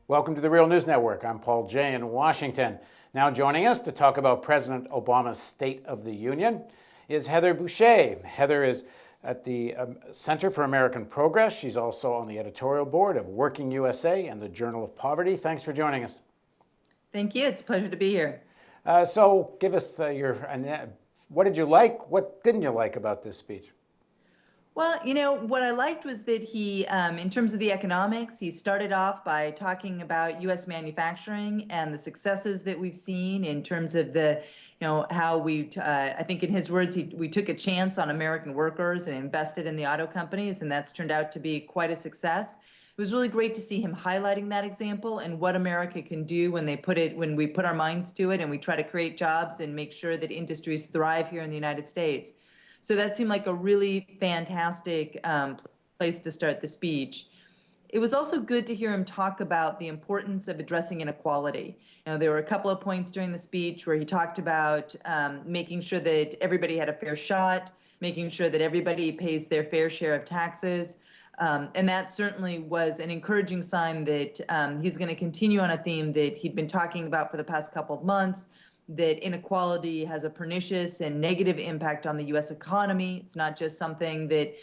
Welcome to the Real News Network. I'm Paul Jay in Washington. Now joining us to talk about President Obama's State of the Union is Heather Boushey. Heather is at the Center for American Progress. She's also on the editorial board of Working USA and the Journal of Poverty. Thanks for joining us. Thank you. It's a pleasure to be here. So give us what did you like? What didn't you like about this speech? Well, what I liked was that he, in terms of the economics, he started off by talking about U.S. manufacturing and the successes that we've seen in terms of how I think in his words, we took a chance on American workers and invested in the auto companies, and that's turned out to be quite a success. It was really great to see him highlighting that example and what America can do when we put our minds to it and we try to create jobs and make sure that industries thrive here in the United States. So that seemed like a really fantastic place to start the speech. It was also good to hear him talk about the importance of addressing inequality. There were a couple of points during the speech where he talked about making sure that everybody had a fair shot, making sure that everybody pays their fair share of taxes. And that certainly was an encouraging sign that he's going to continue on a theme that he'd been talking about for the past couple of months, that inequality has a pernicious and negative impact on the U.S. economy. It's not just something that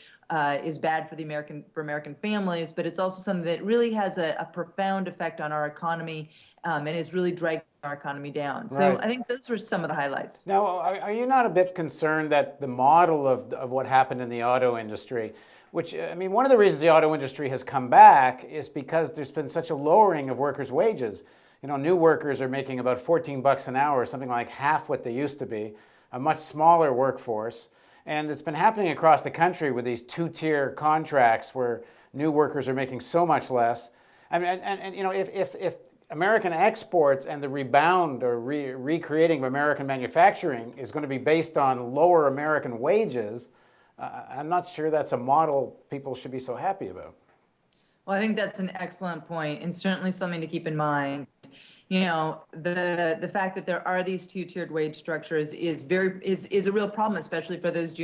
is bad for American families, but it's also something that really has a profound effect on our economy and is really dragging our economy down. So Right. I think those were some of the highlights. Now, are you not a bit concerned that the model of what happened in the auto industry, which, I mean, one of the reasons the auto industry has come back is because there's been such a lowering of workers' wages. New workers are making about 14 bucks an hour, something like half what they used to be, a much smaller workforce. And it's been happening across the country with these two-tier contracts where new workers are making so much less. I mean, if American exports and the rebound or recreating of American manufacturing is going to be based on lower American wages, I'm not sure that's a model people should be so happy about. Well, I think that's an excellent point and certainly something to keep in mind. The fact that there are these two-tiered wage structures is a real problem, especially for those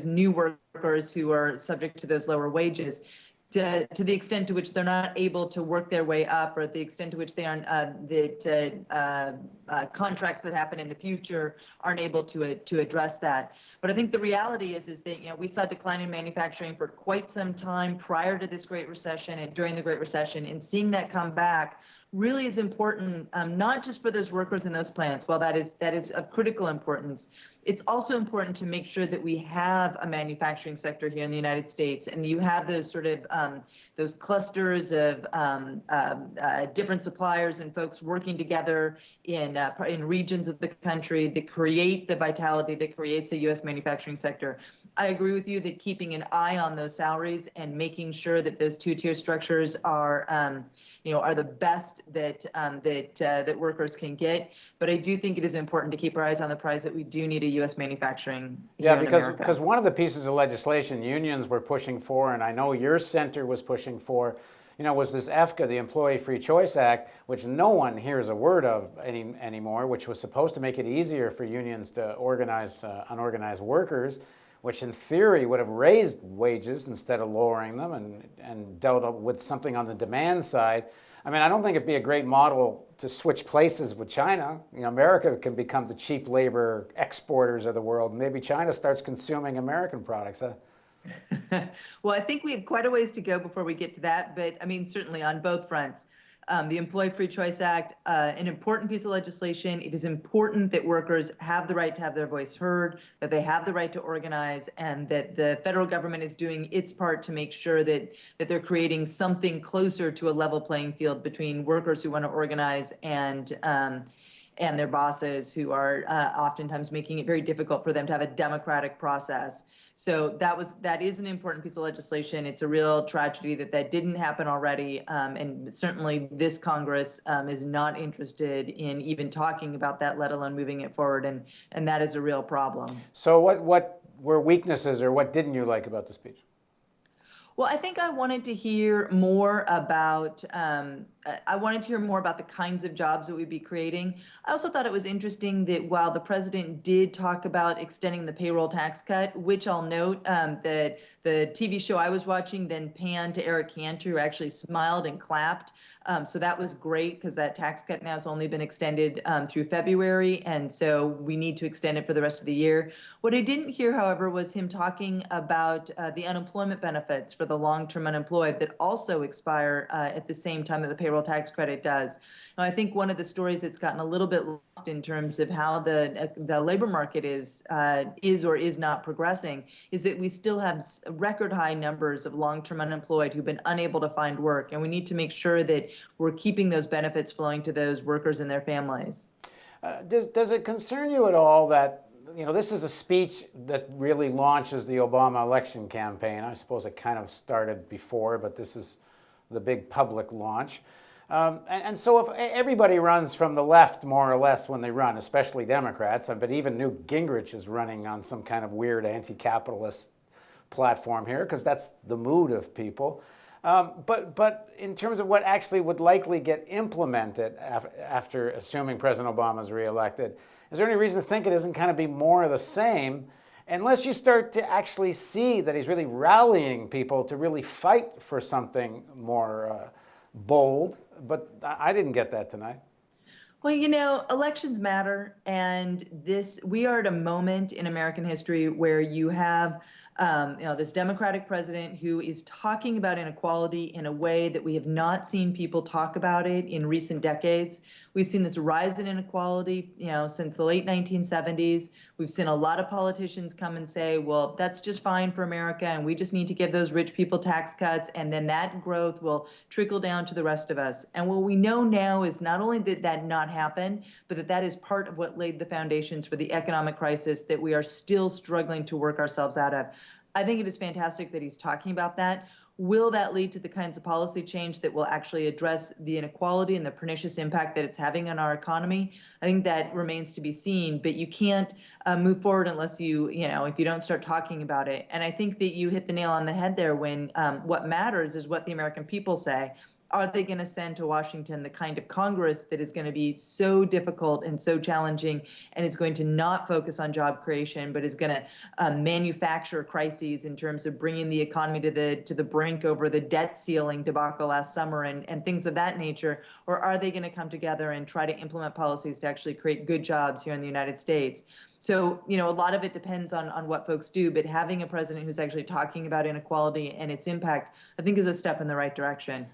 new workers who are subject to those lower wages. To the extent to which they're not able to work their way up, or the extent to which they aren't contracts that happen in the future aren't able to address that. But I think the reality is that we saw a decline in manufacturing for quite some time prior to this Great Recession and during the Great Recession, and seeing that come back really is important, not just for those workers in those plants. Well, that is of critical importance. It's also important to make sure that we have a manufacturing sector here in the United States, and you have those sort of those clusters of different suppliers and folks working together in regions of the country that create the vitality that creates a U.S. manufacturing sector. I agree with you that keeping an eye on those salaries and making sure that those two-tier structures are the best that workers can get. But I do think it is important to keep our eyes on the prize that we do need a U.S. manufacturing here in America. Because one of the pieces of legislation unions were pushing for, and I know your center was pushing for, was this EFCA, the Employee Free Choice Act, which no one hears a word of anymore, which was supposed to make it easier for unions to organize unorganized workers, which in theory would have raised wages instead of lowering them and dealt with something on the demand side. I mean, I don't think it'd be a great model to switch places with China. America can become the cheap labor exporters of the world. Maybe China starts consuming American products. Well, I think we have quite a ways to go before we get to that, but I mean, certainly on both fronts. The Employee Free Choice Act, an important piece of legislation. It is important that workers have the right to have their voice heard, that they have the right to organize, and that the federal government is doing its part to make sure that they're creating something closer to a level playing field between workers who want to organize and their bosses who are oftentimes making it very difficult for them to have a democratic process. So that is an important piece of legislation. It's a real tragedy that didn't happen already, and certainly this Congress is not interested in even talking about that, let alone moving it forward, and that is a real problem. So what were weaknesses, or what didn't you like about the speech? Well, I think I wanted to hear more about I wanted to hear more about the kinds of jobs that we'd be creating. I also thought it was interesting that while the president did talk about extending the payroll tax cut, which I'll note that the TV show I was watching then panned to Eric Cantor, who actually smiled and clapped. So that was great because that tax cut now has only been extended through February, and so we need to extend it for the rest of the year. What I didn't hear, however, was him talking about the unemployment benefits for the long-term unemployed that also expire at the same time that the payroll tax credit does. Now, I think one of the stories that's gotten a little bit lost in terms of how the labor market is or is not progressing is that we still have record high numbers of long-term unemployed who've been unable to find work, and we need to make sure that we're keeping those benefits flowing to those workers and their families. Does it concern you at all that, this is a speech that really launches the Obama election campaign? I suppose it kind of started before, but this is the big public launch. And so if everybody runs from the left, more or less, when they run, especially Democrats, but even Newt Gingrich is running on some kind of weird anti-capitalist platform here, because that's the mood of people. But in terms of what actually would likely get implemented after assuming President Obama is reelected, is there any reason to think it isn't kind of be more of the same, unless you start to actually see that he's really rallying people to really fight for something more bold? But I didn't get that tonight. Well, elections matter, and we are at a moment in American history where you have this Democratic president who is talking about inequality in a way that we have not seen people talk about it in recent decades. We've seen this rise in inequality, since the late 1970s. We've seen a lot of politicians come and say, well, that's just fine for America, and we just need to give those rich people tax cuts, and then that growth will trickle down to the rest of us. And what we know now is not only did that not happen, but that is part of what laid the foundations for the economic crisis that we are still struggling to work ourselves out of. I think it is fantastic that he's talking about that. Will that lead to the kinds of policy change that will actually address the inequality and the pernicious impact that it's having on our economy? I think that remains to be seen, but you can't move forward unless if you don't start talking about it. And I think that you hit the nail on the head there when what matters is what the American people say. Are they going to send to Washington the kind of Congress that is going to be so difficult and so challenging and is going to not focus on job creation, but is going to manufacture crises in terms of bringing the economy to the brink over the debt ceiling debacle last summer and things of that nature? Or are they going to come together and try to implement policies to actually create good jobs here in the United States? So, a lot of it depends on what folks do, but having a president who's actually talking about inequality and its impact, I think is a step in the right direction.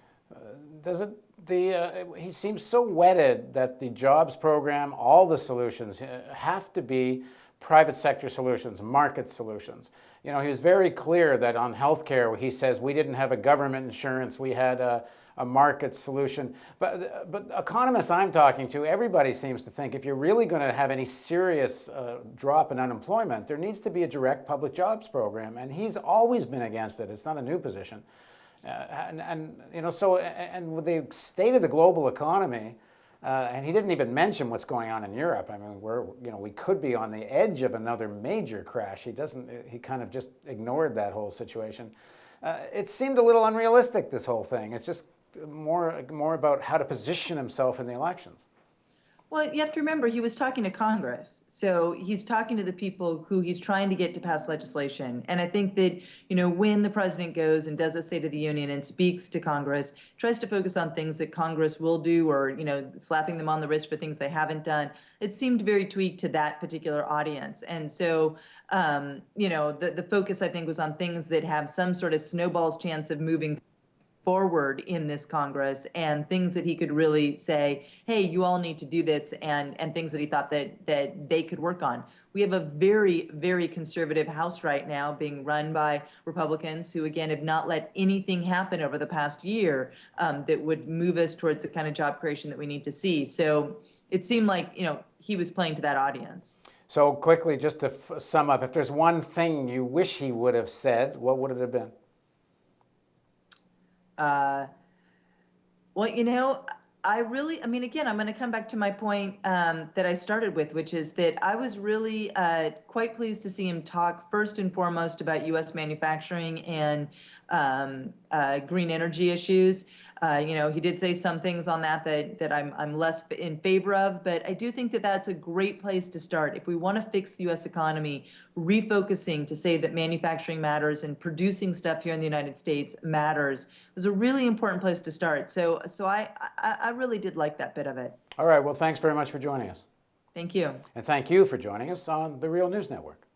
He seems so wedded that the jobs program, all the solutions have to be private sector solutions, market solutions. He was very clear that on healthcare, he says we didn't have a government insurance, we had a market solution. But economists I'm talking to, everybody seems to think if you're really going to have any serious drop in unemployment, there needs to be a direct public jobs program, and he's always been against it. It's not a new position. And with the state of the global economy, and he didn't even mention what's going on in Europe. I mean, we could be on the edge of another major crash. He kind of just ignored that whole situation. It seemed a little unrealistic, this whole thing. It's just more about how to position himself in the elections. Well, you have to remember, he was talking to Congress. So he's talking to the people who he's trying to get to pass legislation. And I think that, when the president goes and does a State of the Union and speaks to Congress, tries to focus on things that Congress will do or, slapping them on the wrist for things they haven't done, it seemed very tweaked to that particular audience. And so, the focus, I think, was on things that have some sort of snowball's chance of moving forward in this Congress, and things that he could really say, hey, you all need to do this, and things that he thought that they could work on. We have a very, very conservative House right now being run by Republicans who, again, have not let anything happen over the past year that would move us towards the kind of job creation that we need to see. So it seemed like, he was playing to that audience. So quickly, just to sum up, if there's one thing you wish he would have said, what would it have been? Well, I mean, again, I'm going to come back to my point that I started with, which is that I was really quite pleased to see him talk first and foremost about U.S. manufacturing and green energy issues. He did say some things on that I'm less in favor of, but I do think that that's a great place to start. If we want to fix the U.S. economy, refocusing to say that manufacturing matters and producing stuff here in the United States matters was a really important place to start. So I really did like that bit of it. All right, well, thanks very much for joining us. Thank you. And thank you for joining us on the Real News Network.